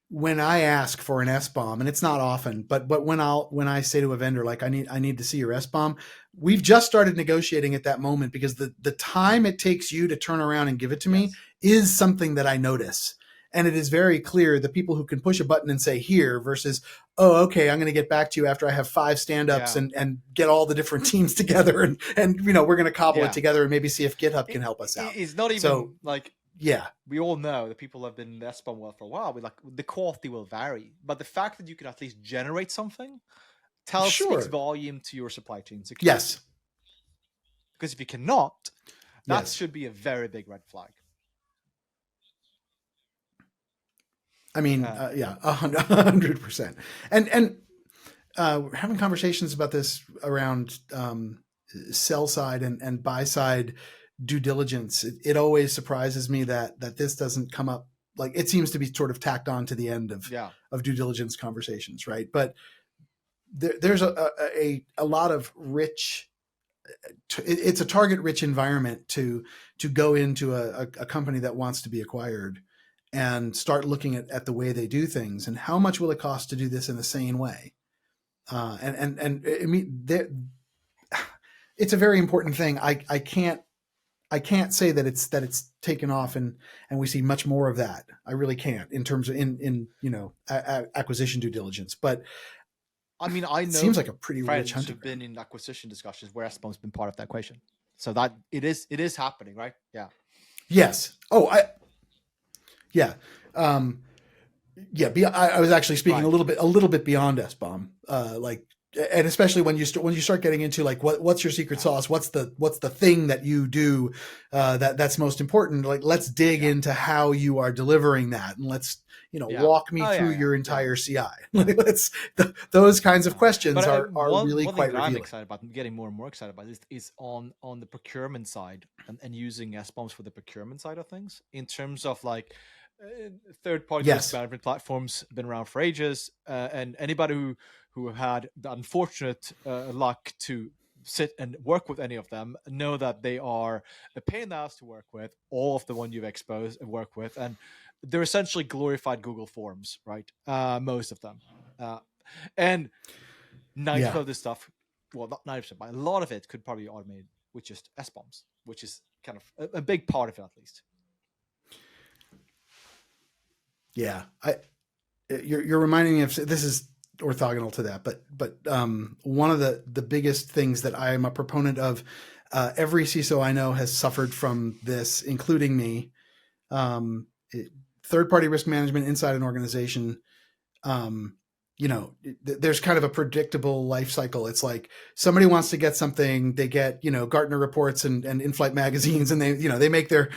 when I ask for an SBOM, and it's not often, but when I say to a vendor like I need to see your SBOM, we've just started negotiating at that moment, because the time it takes you to turn around and give it to me is something that I notice. And it is very clear the people who can push a button and say here versus, oh, okay, I'm going to get back to you after I have 5 stand-ups and get all the different teams together and we're going to cobble it together and maybe see if GitHub can help us out. It's not even yeah. We all know that people have been in the SBOM world for a while. The quality will vary, but the fact that you can at least generate something speaks volume to your supply chain security. Yes. Because if you cannot, that should be a very big red flag. I mean, 100%. And we're having conversations about this around sell side and buy side due diligence. It always surprises me that this doesn't come up. Like, it seems to be sort of tacked on to the end of due diligence conversations, right? But there's a lot of rich. It's a target rich environment to go into a company that wants to be acquired and start looking at the way they do things and how much will it cost to do this in a sane way. And I mean, it's a very important thing. I can't say that it's taken off and we see much more of that. I really can't in terms of in acquisition due diligence. But I mean, I know it seems like a pretty rich hunting who've been in acquisition discussions where SBOM's been part of that equation. So that it is happening, right? Yeah. Yes. Oh, yeah. I was actually speaking a little bit beyond SBOM, and especially when you start getting into like what's your secret sauce, what's the thing that you do that's most important. Like, let's dig into how you are delivering that, and let's walk me through your entire CI. Those kinds of questions are really quite revealing. I'm excited about, and getting more and more excited about, is on the procurement side and using SBOMs for the procurement side of things in terms of like. Third-party risk management platforms have been around for ages, and anybody who had the unfortunate luck to sit and work with any of them know that they are a pain in the ass to work with. All of the one you've exposed and work with, and they're essentially glorified Google Forms, right? Most of them, and 90% of this stuff, well, not 90%, but a lot of it could probably be automated with just SBOMs, which is kind of a big part of it, at least. Yeah, you're reminding me of, this is orthogonal to that, but one of the biggest things that I am a proponent of, every CISO I know has suffered from this, including me. Third-party risk management inside an organization, there's kind of a predictable life cycle. It's like somebody wants to get something, they get, Gartner reports and in-flight magazines, and they make their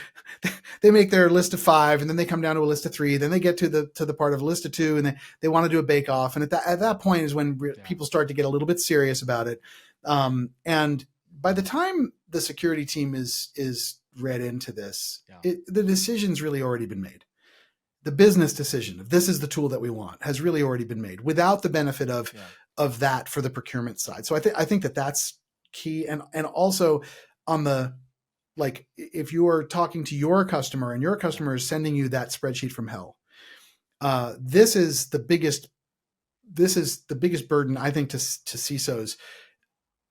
list of 5, and then they come down to a list of 3, then they get to the part of a list of 2, and they want to do a bake off. And at that point is when people start to get a little bit serious about it. And by the time the security team is read into this, the decision's really already been made. The business decision of this is the tool that we want has really already been made without the benefit of that for the procurement side. So I think that's key. And also on the, like, if you are talking to your customer and your customer is sending you that spreadsheet from hell, this is the biggest burden, I think, to CISOs.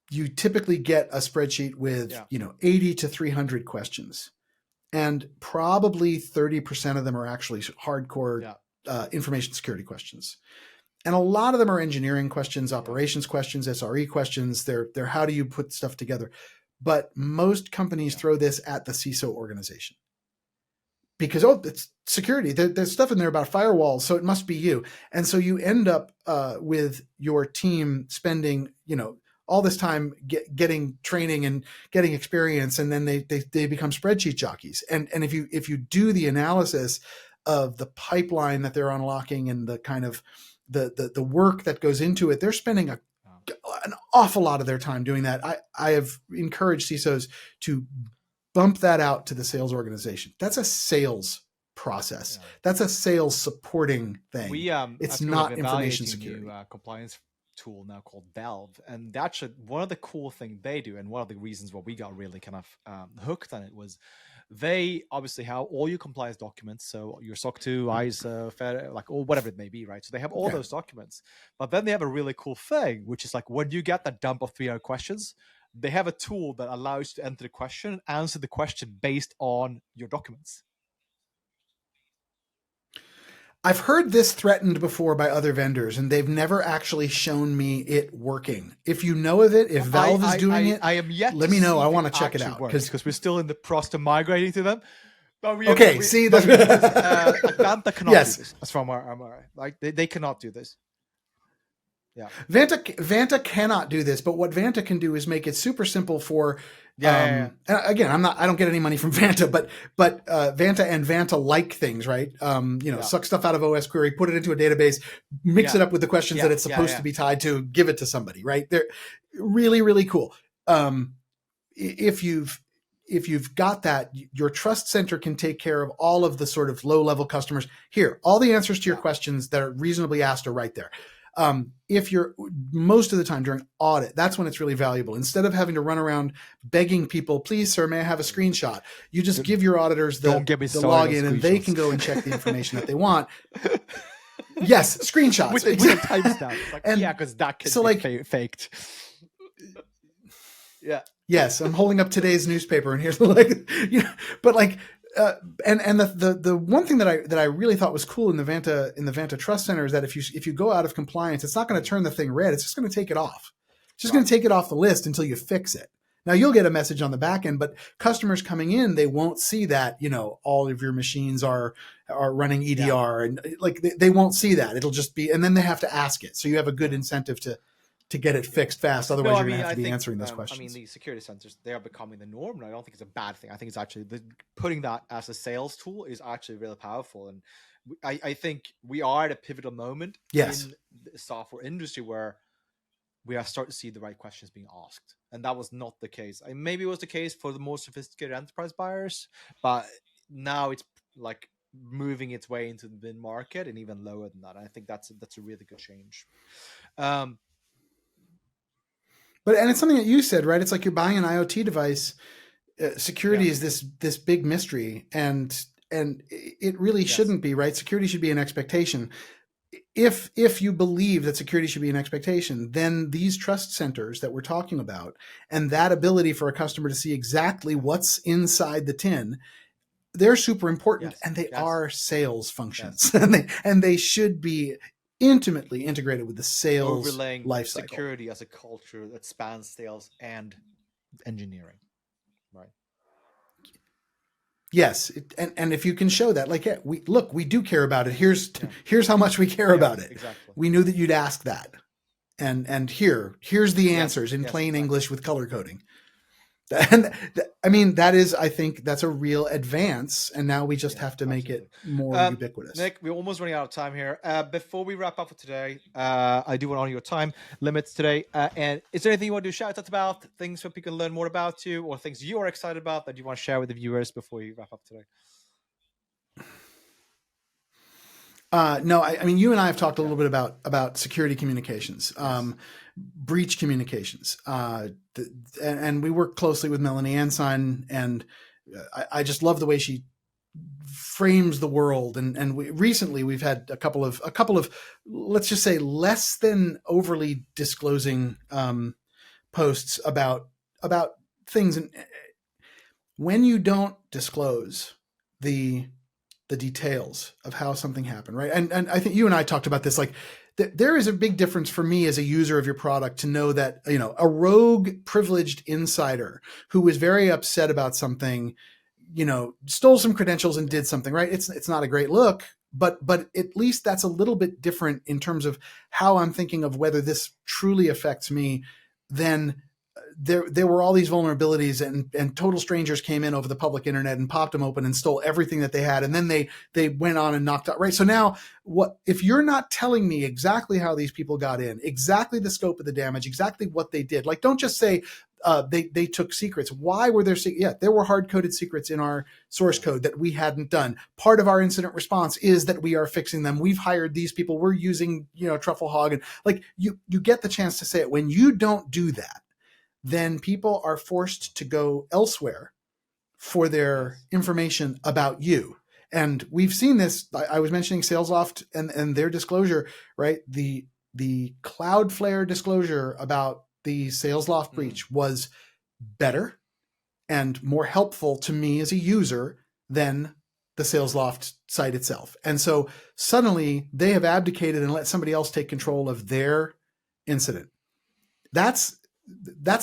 You typically get a spreadsheet with 80 to 300 questions. And probably 30% of them are actually hardcore information security questions. And a lot of them are engineering questions, operations questions, SRE questions. They're how do you put stuff together? But most companies throw this at the CISO organization because, it's security. There's stuff in there about firewalls, so it must be you. And so you end up with your team spending, all this time getting training and getting experience, and then they become spreadsheet jockeys. And if you do the analysis of the pipeline that they're unlocking and the kind of the work that goes into it, they're spending an awful lot of their time doing that. I have encouraged CISOs to bump that out to the sales organization. That's a sales process. Yeah. That's a sales supporting thing. It's not information security. New compliance tool now called Delve, and actually one of the cool things they do, and one of the reasons why we got really kind of hooked on it, was they obviously have all your compliance documents, so your SOC 2, ISO, FED, like, or whatever it may be, right? So they have all those documents, but then they have a really cool thing, which is like when you get that dump of 300 questions, they have a tool that allows you to enter the question and answer the question based on your documents. I've heard this threatened before by other vendors, and they've never actually shown me it working. If you know of it, if Valve is doing it, I am yet let me know. I want to check it out because we're still in the process of migrating to them. But see, Vanta cannot do this. As far as I'm aware, like they cannot do this. Yeah, Vanta cannot do this, but what Vanta can do is make it super simple for. And again, I don't get any money from Vanta, but Vanta and Vanta like things, right? Suck stuff out of OS query, put it into a database, mix it up with the questions that it's supposed to be tied to, give it to somebody, right? They're really, really cool. If you've got that, your trust center can take care of all of the sort of low level customers. Here, all the answers to your questions that are reasonably asked are right there. If you're most of the time during audit, that's when it's really valuable. Instead of having to run around begging people, please, sir, may I have a screenshot? You just give your auditors the login and they can go and check the information that they want. Yes, screenshots. With a timestamp. Like, because that can be faked. Yeah. Yes, I'm holding up today's newspaper and here's and the one thing that I really thought was cool in the Vanta Trust Center is that if you go out of compliance, it's not going to turn the thing red. It's just going to take it off. It's just going to take it off the list until you fix it. Now you'll get a message on the back end, but customers coming in, they won't see that, all of your machines are running EDR and they won't see that. It'll just be, and then they have to ask it. So you have a good incentive to get it fixed fast. Otherwise, you're going to have to be answering those questions. I mean, the security centers, they are becoming the norm. And I don't think it's a bad thing. I think it's actually putting that as a sales tool is actually really powerful. And I think we are at a pivotal moment in the software industry where we are starting to see the right questions being asked. And that was not the case. Maybe it was the case for the more sophisticated enterprise buyers, but now it's like moving its way into the mid market and even lower than that. I think that's a really good change. And it's something that you said, right? It's like you're buying an IoT device. Security is this big mystery, and it really shouldn't be, right? Security should be an expectation. If you believe that security should be an expectation, then these trust centers that we're talking about and that ability for a customer to see exactly what's inside the tin, they're super important, and they are sales functions, and they should be intimately integrated with the sales overlaying lifecycle. Security as a culture that spans sales and engineering, right? Yes, and if you can show that, we do care about it. Here's how much we care about it. Exactly. We knew that you'd ask that, and here's the answers in plain English with color coding. And I mean, I think that's a real advance, and now we just have to make it more ubiquitous. Nick, we're almost running out of time here. Before we wrap up for today, I do want to honor your time limits today. And is there anything you want to do shout outs about, things where people can learn more about you, or things you are excited about that you want to share with the viewers before you wrap up today? No, I mean, you and I have talked a little bit about security communications, breach communications, and we work closely with Melanie Ensign, and I just love the way she frames the world. And recently we've had a couple of let's just say less than overly disclosing posts about things, and when you don't disclose the the details of how something happened, right? And I think you and I talked about this, like there is a big difference for me as a user of your product to know that, a rogue privileged insider who was very upset about something, stole some credentials and did something, right? It's not a great look, but at least that's a little bit different in terms of how I'm thinking of whether this truly affects me than there were all these vulnerabilities and total strangers came in over the public internet and popped them open and stole everything that they had. And then they went on and knocked out, right? So now if you're not telling me exactly how these people got in, exactly the scope of the damage, exactly what they did, like, don't just say, they took secrets. Why were there? Yeah, there were hard-coded secrets in our source code that we hadn't done. Part of our incident response is that we are fixing them. We've hired these people. We're using, Truffle Hog. And like, you get the chance to say it. When you don't do that, then people are forced to go elsewhere for their information about you. And we've seen this. I was mentioning SalesLoft and their disclosure, right? The Cloudflare disclosure about the SalesLoft breach was better and more helpful to me as a user than the SalesLoft site itself. And so suddenly they have abdicated and let somebody else take control of their incident. That's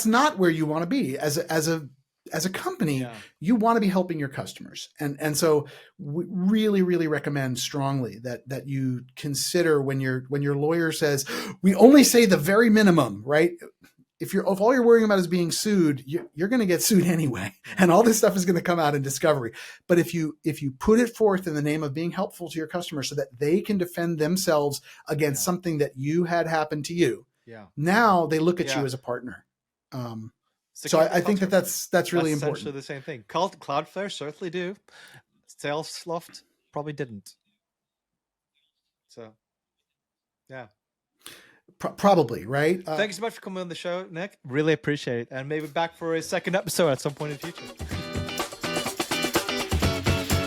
not where you want to be as a company. Yeah. You want to be helping your customers. And so we really, really recommend strongly that you consider when your lawyer says, we only say the very minimum, right? If all you're worrying about is being sued, you're going to get sued anyway. And all this stuff is going to come out in discovery. But if you put it forth in the name of being helpful to your customers so that they can defend themselves against something that you had happen to you, now they look at you as a partner. So I think that's really important. Essentially the same thing. Cloudflare certainly do. SalesLoft probably didn't. So, yeah. Probably, right? Thank you so much for coming on the show, Nick. Really appreciate it. And maybe back for a second episode at some point in the future.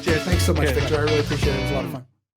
Cheers. Thanks so much, Victor. I really appreciate it. It was a lot of fun.